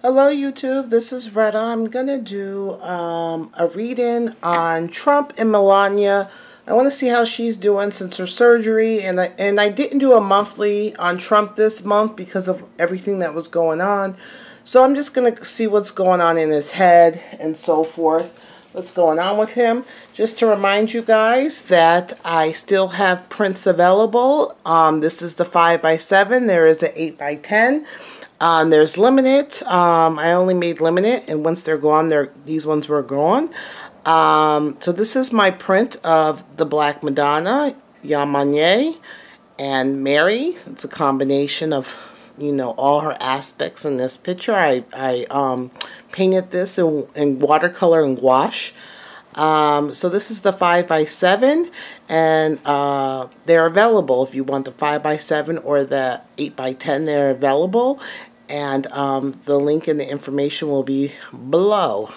Hello YouTube, this is Retta. I'm going to do a reading on Trump and Melania. I want to see how she's doing since her surgery, and I didn't do a monthly on Trump this month because of everything that was going on. So I'm just going to see what's going on in his head and so forth. What's going on with him. Just to remind you guys that I still have prints available. This is the 5x7. There is an 8x10. There's limited. I only made limited, and once they're gone, these ones were gone. So this is my print of the Black Madonna, Yamanye, and Mary. It's a combination of, you know, all her aspects in this picture. I painted this in watercolor and gouache. So this is the 5x7, and they're available if you want the 5x7 or the 8x10. They're available, and the link and the information will be below.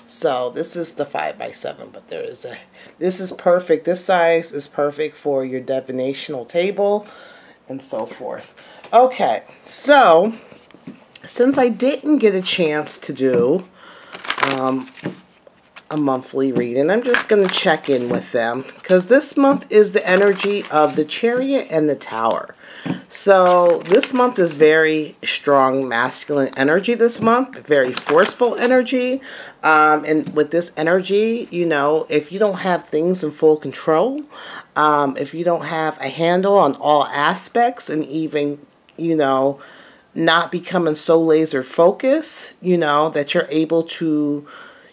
So this is the 5x7, but this is perfect. This size is perfect for your divinational table and so forth. Okay, so since I didn't get a chance to do a monthly reading, I'm just going to check in with them because this month is the energy of the Chariot and the Tower. So this month is very strong masculine energy this month, very forceful energy. And with this energy, you know, if you don't have things in full control, if you don't have a handle on all aspects, and even, you know, not becoming so laser focused, you know, that you're able to,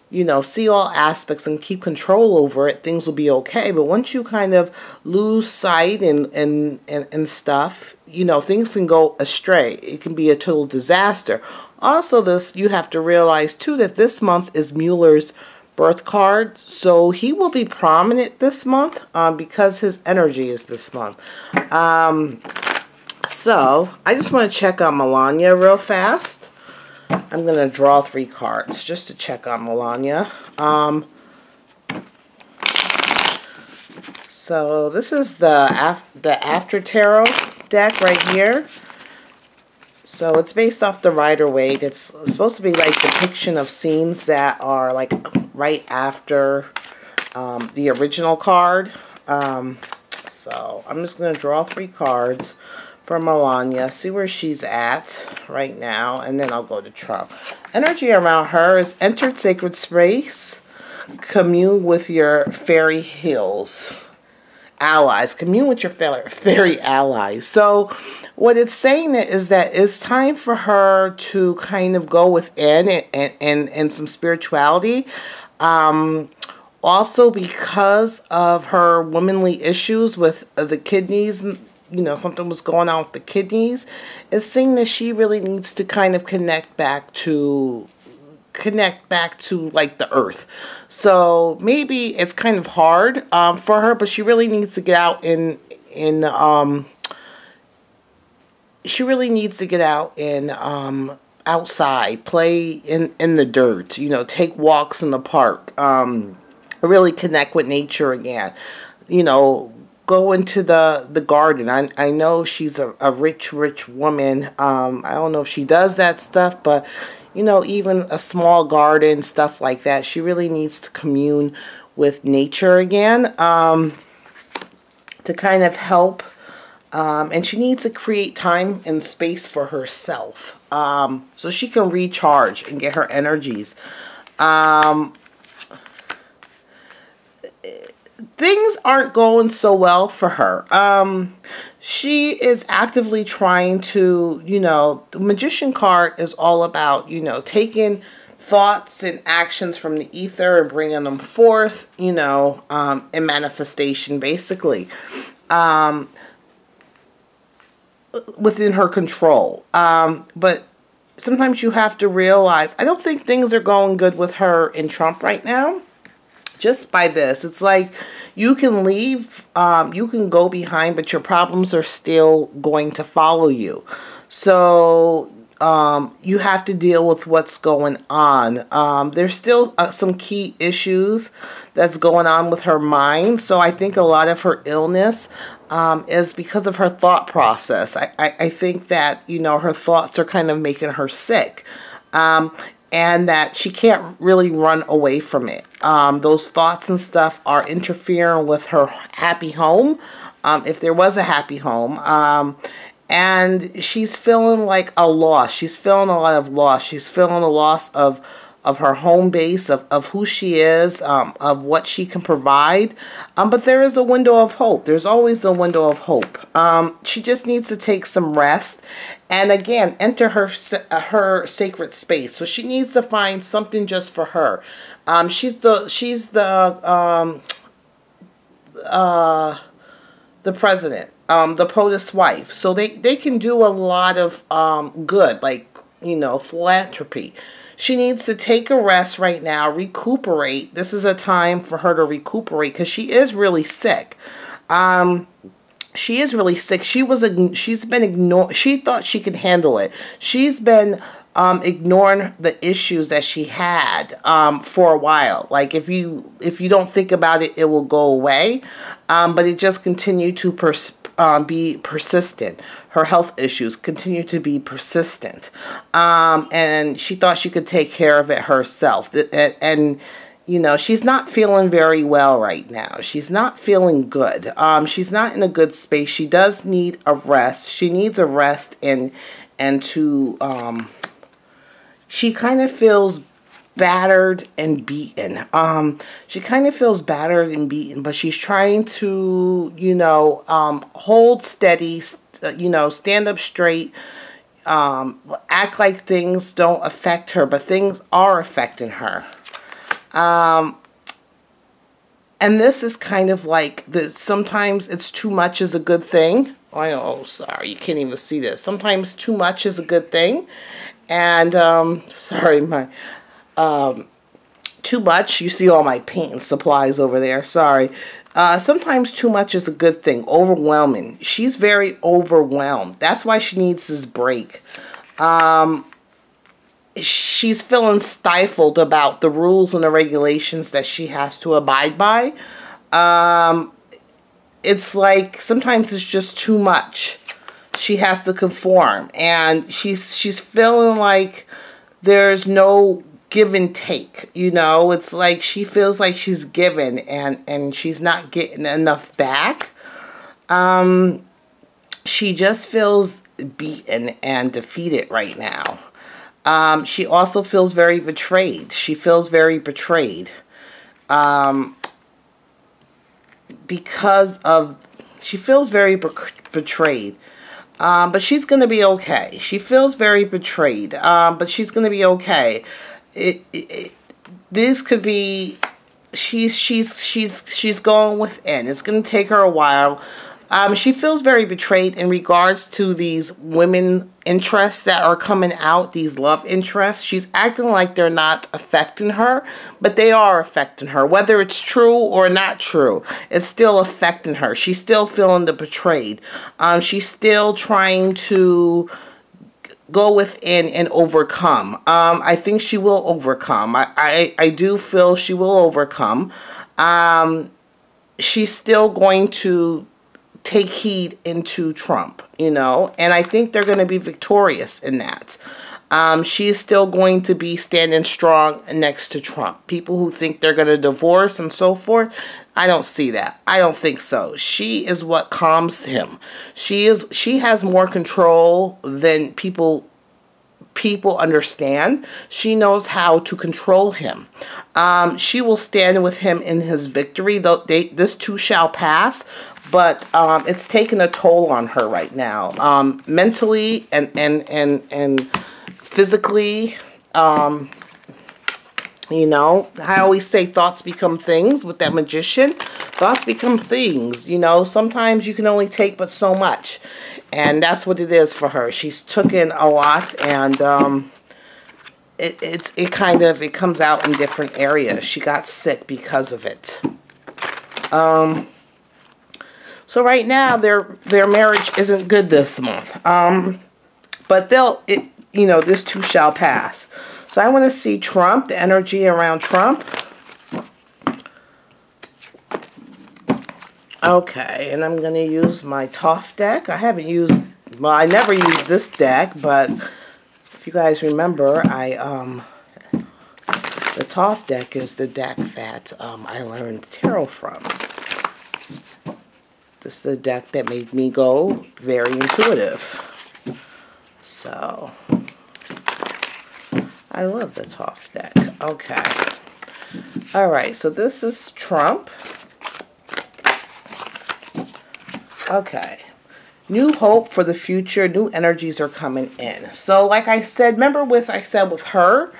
you know, see all aspects and keep control over it, things will be okay. But once you kind of lose sight and stuff, you know, things can go astray. It can be a total disaster. Also, you have to realize too that this month is Mueller's birth card, so he will be prominent this month because his energy is this month. So I just want to check on Melania real fast. I'm going to draw 3 cards just to check on Melania. So this is the After Tarot deck right here. So it's based off the Rider-Waite. It's supposed to be like depiction of scenes that are like right after the original card. So I'm just going to draw 3 cards for Melania, see where she's at right now, and then I'll go to Trump. Energy around her is entered sacred space, commune with your fairy hills. Allies, commune with your fairy allies. So what it's saying is that it's time for her to kind of go within and some spirituality. Also because of her womanly issues with the kidneys, you know, something was going on with the kidneys. It's saying that she really needs to kind of connect back to like the earth. So maybe it's kind of hard for her, but she really needs to get out outside, play in the dirt, you know, take walks in the park, really connect with nature again, you know, go into the garden. I know she's a rich woman. I don't know if she does that stuff, but you know, even a small garden, stuff like that. She really needs to commune with nature again to kind of help. And she needs to create time and space for herself so she can recharge and get her energies. Things aren't going so well for her. She is actively trying to, you know, the Magician card is all about, you know, taking thoughts and actions from the ether and bringing them forth, you know, in manifestation, basically, within her control. But sometimes you have to realize, I don't think things are going good with her in Trump right now. Just by this, it's like you can leave, you can go behind, but your problems are still going to follow you. So you have to deal with what's going on. There's still some key issues that's going on with her mind. So I think a lot of her illness is because of her thought process. I think that, you know, her thoughts are kind of making her sick. And that she can't really run away from it. Those thoughts and stuff are interfering with her happy home, if there was a happy home. And she's feeling like a loss. She's feeling a lot of loss. She's feeling a loss of her home base, of who she is, of what she can provide. But there is a window of hope. There's always a window of hope. She just needs to take some rest and again enter her sacred space. So she needs to find something just for her. She's the president, the POTUS wife. So they can do a lot of good, like, you know, philanthropy. She needs to take a rest right now, recuperate. This is a time for her to recuperate because she is really sick. She is really sick. She's been ignored. She thought she could handle it. She's been ignoring the issues that she had for a while. Like if you don't think about it, it will go away. But it just continued to be persistent. Her health issues continue to be persistent. And she thought she could take care of it herself. And you know, she's not feeling very well right now. She's not feeling good. She's not in a good space. She does need a rest. She needs a rest and to she kind of feels battered and beaten. She kind of feels battered and beaten, but she's trying to, you know, hold steady, you know, stand up straight, act like things don't affect her, but things are affecting her. And this is kind of like sometimes it's too much is a good thing. Oh, sorry, you can't even see this. Sometimes too much is a good thing. And, sorry, my, too much, you see all my paint and supplies over there, sorry. Sometimes too much is a good thing, overwhelming. She's very overwhelmed. That's why she needs this break. She's feeling stifled about the rules and the regulations that she has to abide by. It's like sometimes it's just too much. She has to conform, and she's feeling like there's no give and take, you know. It's like she feels like she's given and she's not getting enough back. She just feels beaten and defeated right now. She also feels very betrayed. She feels very betrayed. Because of, she feels very betrayed. But she's going to be okay. She feels very betrayed. But she's going to be okay. This could be, she's going within. It's going to take her a while. She feels very betrayed in regards to these women interests that are coming out, these love interests. She's acting like they're not affecting her, but they are affecting her. Whether it's true or not true, it's still affecting her. She's still feeling the betrayed. She's still trying to go within and overcome. I think she will overcome. I do feel she will overcome. She's still going to take heed into Trump, you know, and I think they're going to be victorious in that. She is still going to be standing strong next to Trump. People who think they're going to divorce and so forth, I don't see that. I don't think so. She is what calms him. She has more control than people understand. She knows how to control him. She will stand with him in his victory. Though this too shall pass, but it's taken a toll on her right now, mentally and physically. You know, I always say thoughts become things with that magician. Thoughts become things. You know, sometimes you can only take but so much. And that's what it is for her. She's taken a lot, and it comes out in different areas. She got sick because of it. So right now their marriage isn't good this month. But you know, this too shall pass. So I want to see Trump, the energy around Trump. Okay, and I'm going to use my Toff deck. I haven't used, well, I never used this deck, but if you guys remember, the Toff deck is the deck that I learned tarot from. This is the deck that made me go very intuitive. So, I love the Toff deck. Okay. Alright, so this is Trump. Okay. New hope for the future. New energies are coming in. So, like I said, remember I said with her,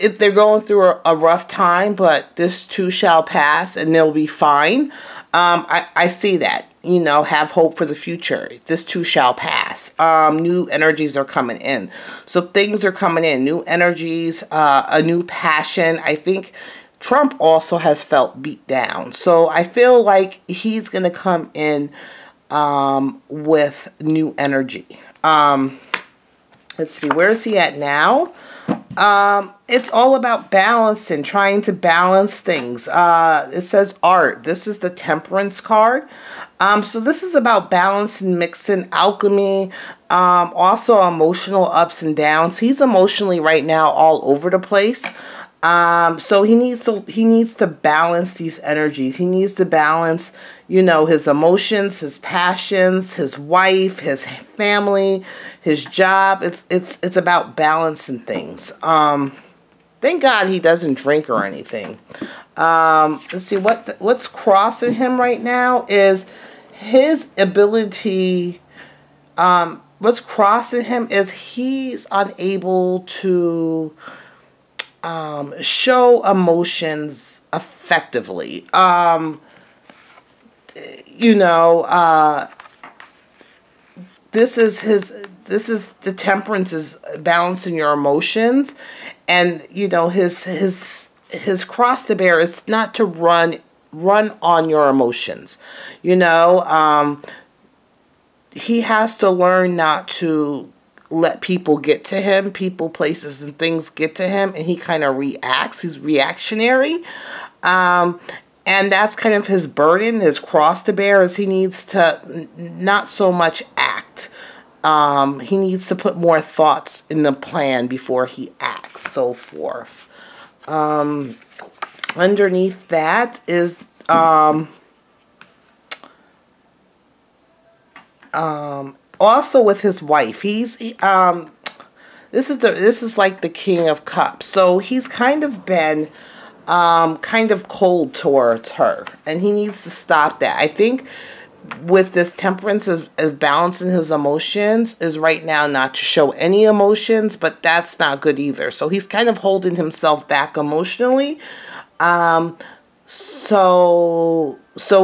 if they're going through a rough time, but this too shall pass and they'll be fine. I see that. You know, have hope for the future. This too shall pass. New energies are coming in. So things are coming in. New energies, a new passion. I think Trump also has felt beat down. So I feel like he's going to come in with new energy. Let's see, where is he at now? It's all about balance and trying to balance things. It says art. This is the Temperance card. So this is about balance and mixing, alchemy, also emotional ups and downs. He's emotionally right now all over the place. So he needs to balance these energies. He needs to balance, you know, his emotions, his passions, his wife, his family, his job. It's about balancing things. Thank God he doesn't drink or anything. Let's see, what's crossing him right now is his ability. What's crossing him is he's unable to show emotions effectively. You know, this is the Temperance is balancing your emotions, and you know his cross to bear is not to run on your emotions. You know, he has to learn not to let people get to him, people, places, and things get to him, and he kind of reacts. He's reactionary. And that's kind of his burden, his cross to bear, is he needs to not so much act. He needs to put more thoughts in the plan before he acts, so forth. Underneath that is also with his wife. This is like the King of Cups. So he's kind of been kind of cold towards her, and he needs to stop that. I think with this Temperance as balancing his emotions is right now not to show any emotions, but that's not good either. So he's kind of holding himself back emotionally. So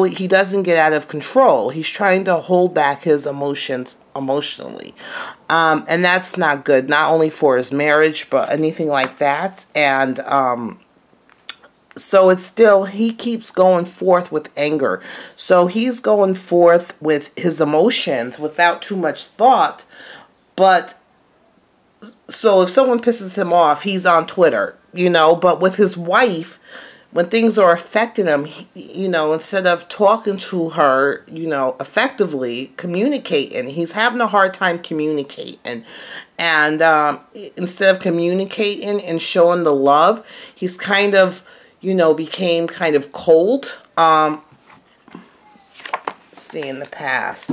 he doesn't get out of control. He's trying to hold back his emotions emotionally. And that's not good, not only for his marriage, but anything like that. And so it's still, he keeps going forth with anger. So he's going forth with his emotions without too much thought. But, so if someone pisses him off, he's on Twitter, you know. But with his wife, when things are affecting him, you know, instead of talking to her, you know, effectively, communicating, he's having a hard time communicating. And instead of communicating and showing the love, he's kind of, you know, became kind of cold. See, in the past.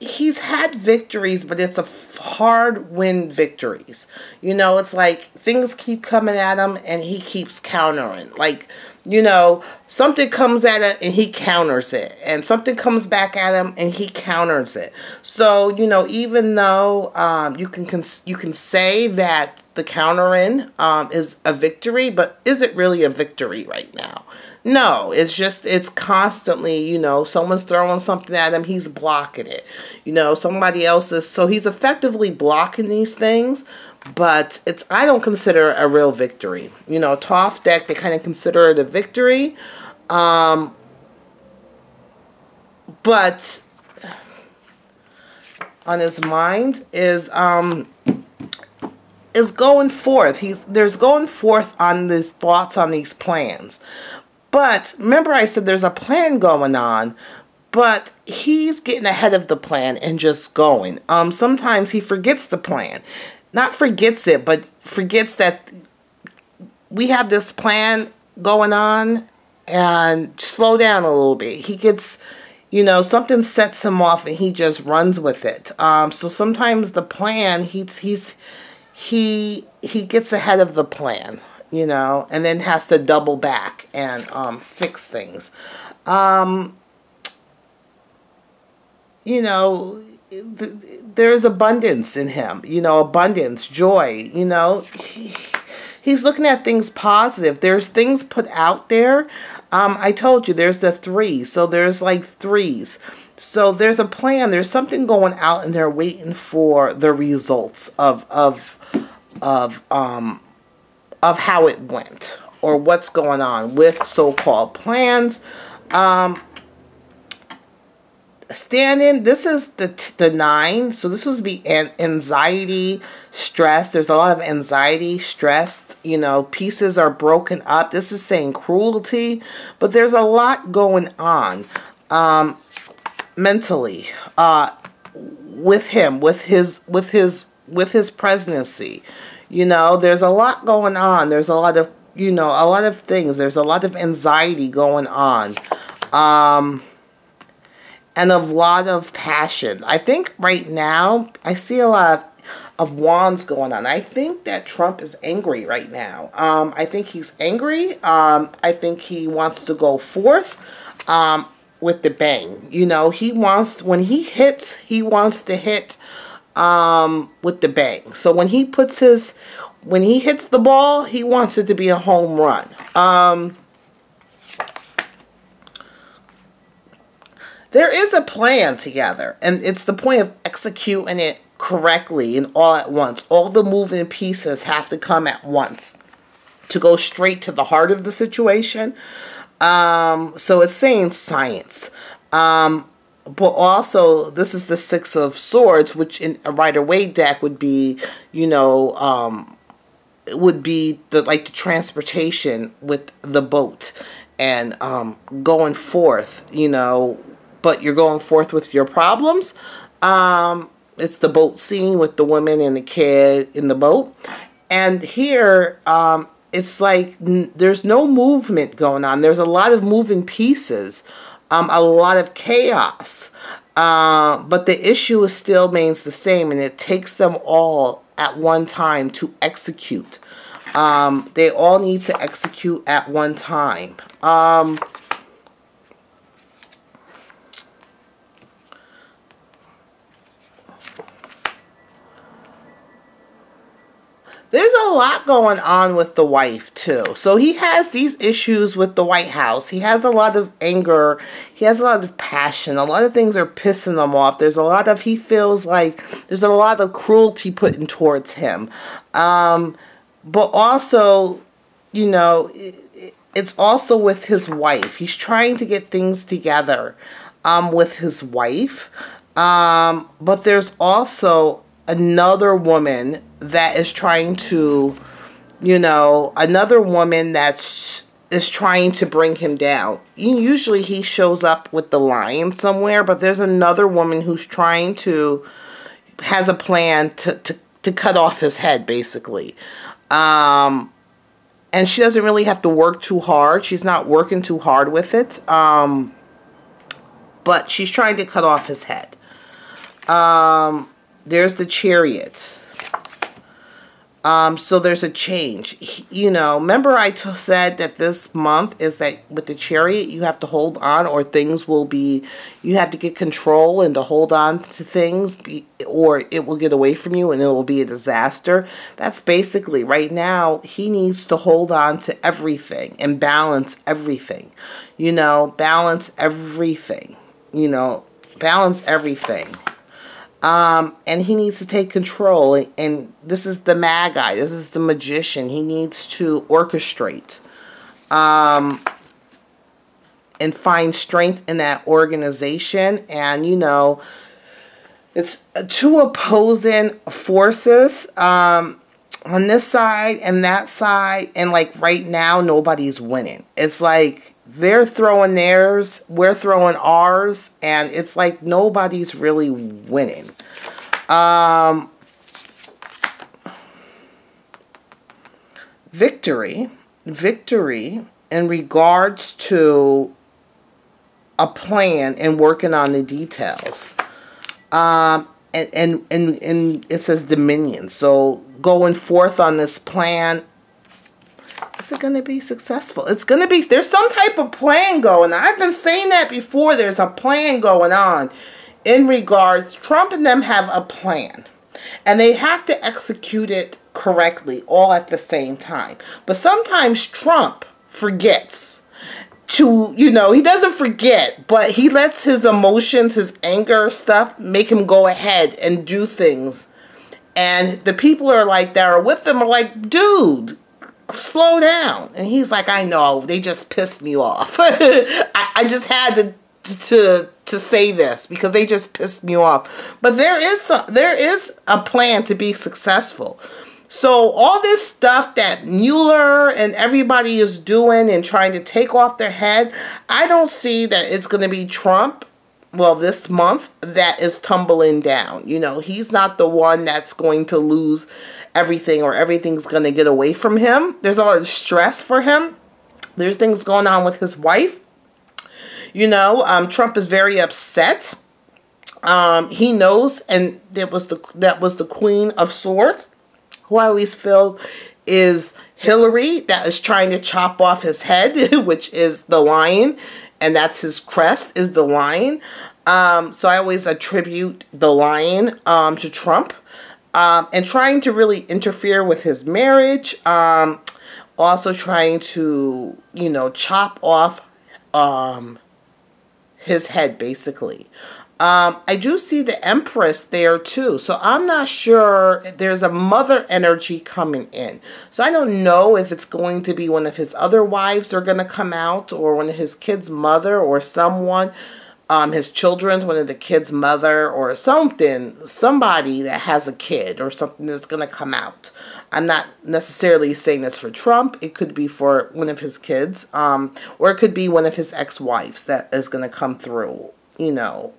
He's had victories, but it's a hard win victories. You know, it's like things keep coming at him and he keeps countering. Like, you know, something comes at it and he counters it. And something comes back at him and he counters it. So, you know, even though you can say that the countering is a victory, but is it really a victory right now? No, it's just, it's constantly, you know, someone's throwing something at him, he's blocking it. You know, somebody else is, so he's effectively blocking these things, but it's, I don't consider it a real victory. You know, Toff deck, they kind of consider it a victory. But, on his mind is going forth. There's going forth on these thoughts, on these plans. But remember I said there's a plan going on, but he's getting ahead of the plan and just going. Sometimes he forgets the plan. Not forgets it, but forgets that we have this plan going on, and slow down a little bit. He gets, something sets him off and he just runs with it. So sometimes the plan, he gets ahead of the plan, and then has to double back and fix things. There's abundance in him, abundance, joy, he's looking at things positive. There's things put out there. I told you there's the 3. So there's like 3s. So there's a plan. There's something going out and they're waiting for the results of how it went or what's going on with so-called plans. Standing, this is the 9, so this would be anxiety, stress. There's a lot of anxiety, stress, pieces are broken up. This is saying cruelty, but there's a lot going on mentally with him, with his presidency. There's a lot going on. There's a lot of a lot of things. There's a lot of anxiety going on. And a lot of passion. I think right now, I see a lot of wands going on. I think that Trump is angry right now. I think he's angry. I think he wants to go forth with the bang. He wants, when he hits, he wants to hit with the bang. So when he hits the ball, he wants it to be a home run. There is a plan together, and it's the point of executing it correctly and all at once. All the moving pieces have to come at once to go straight to the heart of the situation. So it's saying science. But also, this is the 6 of Swords, which in a Rider-Waite deck would be, it would be the transportation with the boat and going forth, but you're going forth with your problems. It's the boat scene with the woman and the kid in the boat. And here, it's like there's no movement going on. There's a lot of moving pieces, a lot of chaos. But the issue still remains the same, and it takes them all at one time to execute. They all need to execute at one time. There's a lot going on with the wife, too. So he has these issues with the White House. He has a lot of anger. He has a lot of passion. A lot of things are pissing him off. There's a lot of, he feels like there's a lot of cruelty put in towards him. But also, it's also with his wife. He's trying to get things together with his wife. But there's also another woman that is trying to, another woman is trying to bring him down. Usually he shows up with the lion somewhere, but there's another woman who's has a plan to cut off his head, basically. And she doesn't really have to work too hard. She's not working too hard with it. But she's trying to cut off his head. There's the Chariot. So there's a change. Remember I said that this month is that with the Chariot, you have to hold on, or things will be, you have to get control and to hold on to things, or it will get away from you and it will be a disaster. That's basically, right now, he needs to hold on to everything and balance everything. Balance everything. Balance everything. And he needs to take control, and this is the Magi, this is the magician. He needs to orchestrate, and find strength in that organization, and, It's two opposing forces on this side and that side, and like right now nobody's winning. It's like they're throwing theirs, we're throwing ours, and it's like nobody's really winning. Victory in regards to a plan and working on the details. And it says dominion. So going forth on this plan, is it going to be successful? It's going to be, there's some type of plan going on. I've been saying that before. There's a plan going on in regards, Trump and them have a plan. And they have to execute it correctly all at the same time. But sometimes Trump forgets to, you know, he doesn't forget, but he lets his emotions, his anger stuff, make him go ahead and do things. And the people are like, that are with him are like, dude, slow down. And he's like, I know, they just pissed me off. I just had to say this because they just pissed me off. But there is a plan to be successful. So all this stuff that Mueller and everybody is doing and trying to take off their head, I don't see that it's going to be Trump, well, this month, that is tumbling down. You know, he's not the one that's going to lose everything or everything's going to get away from him. There's a lot of stress for him. There's things going on with his wife. You know, Trump is very upset. He knows, and that was the Queen of Swords, who I always feel is Hillary, that is trying to chop off his head, which is the lion, and that's his crest, is the lion. So I always attribute the lion to Trump, and trying to really interfere with his marriage, also trying to, you know, chop off his head, basically. I do see the Empress there too, so I'm not sure. There's a mother energy coming in, so I don't know if it's going to be one of his other wives are going to come out, or one of his kids' mother, or someone, his children's, one of the kids' mother, or somebody that has a kid or something that's going to come out. I'm not necessarily saying this for Trump. It could be for one of his kids, or it could be one of his ex-wives that is going to come through. You know,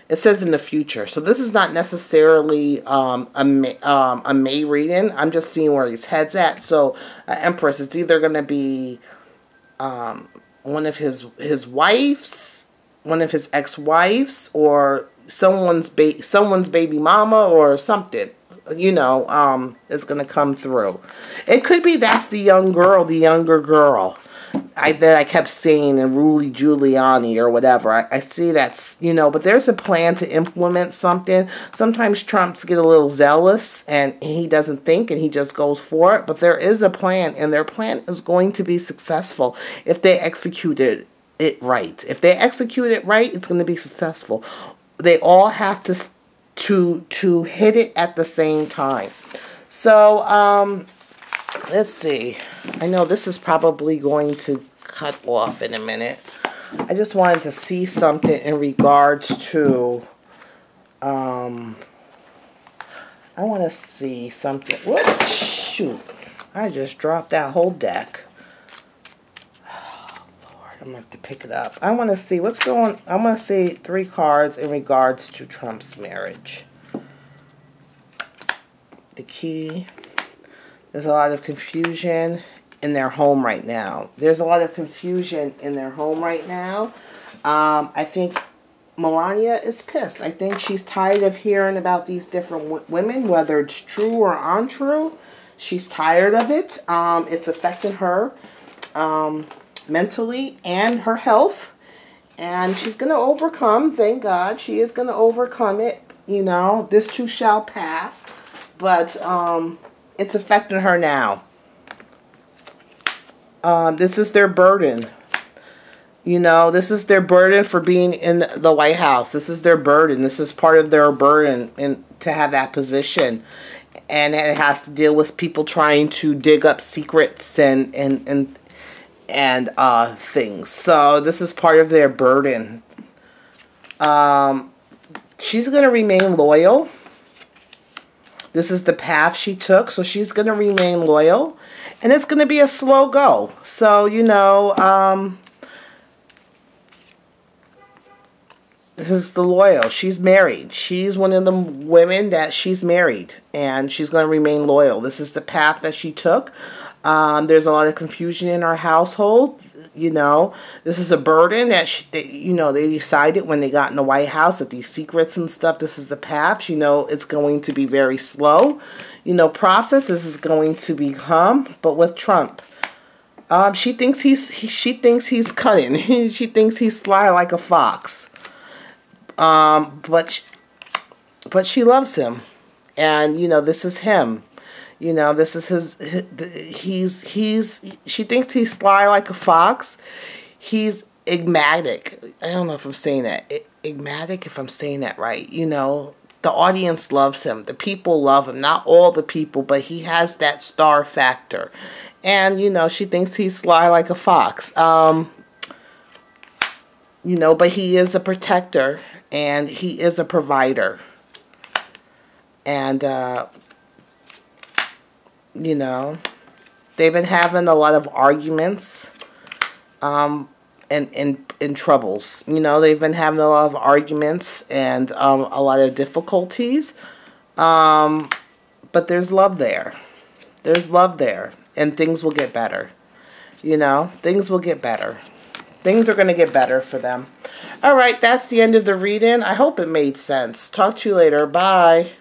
it says in the future. So this is not necessarily a May reading. I'm just seeing where his head's at. So Empress, it's either going to be one of his wives, one of his ex-wives, or someone's baby mama or something. You know, is going to come through. It could be that's the younger girl. That I kept saying, and Rudy Giuliani or whatever. I see that's, you know, but there's a plan to implement something. Sometimes Trumps get a little zealous and he doesn't think and he just goes for it. But there is a plan, and their plan is going to be successful if they execute it right. If they execute it right, it's going to be successful. They all have to hit it at the same time. So, let's see. I know this is probably going to cut off in a minute. I just wanted to see something in regards to, I want to see something. Whoops, shoot. I just dropped that whole deck. Oh, Lord, I'm going to have to pick it up. I want to see what's going, I want to see 3 cards in regards to Trump's marriage. The key. There's a lot of confusion in their home right now. There's a lot of confusion in their home right now. I think Melania is pissed. I think she's tired of hearing about these different women, whether it's true or untrue. She's tired of it. It's affecting her mentally and her health. And she's going to overcome, thank God. She is going to overcome it. You know, this too shall pass. But, it's affecting her now. This is their burden. You know, this is their burden for being in the White House. This is their burden. This is part of their burden to have that position. And it has to deal with people trying to dig up secrets and things. So this is part of their burden. She's going to remain loyal. This is the path she took, so she's going to remain loyal. And it's going to be a slow go. So, you know, this is the loyal. She's married. She's one of the women that she's married. And she's going to remain loyal. This is the path that she took. There's a lot of confusion in our household. You know, this is a burden that, you know, they decided when they got in the White House that these secrets and stuff, this is the path. You know, it's going to be very slow. You know, process. This is going to become, but with Trump. She thinks she thinks he's cunning. She thinks he's sly like a fox. But she loves him. And, you know, this is him. You know, this is she thinks he's sly like a fox. He's enigmatic. I don't know if I'm saying that. Enigmatic, if I'm saying that right. You know, the audience loves him. The people love him. Not all the people, but he has that star factor. And, you know, she thinks he's sly like a fox. You know, but he is a protector. And he is a provider. And, you know, they've been having a lot of arguments and troubles. You know, they've been having a lot of arguments and a lot of difficulties. But there's love there. There's love there. And things will get better. You know, things will get better. Things are going to get better for them. All right, that's the end of the reading. I hope it made sense. Talk to you later. Bye.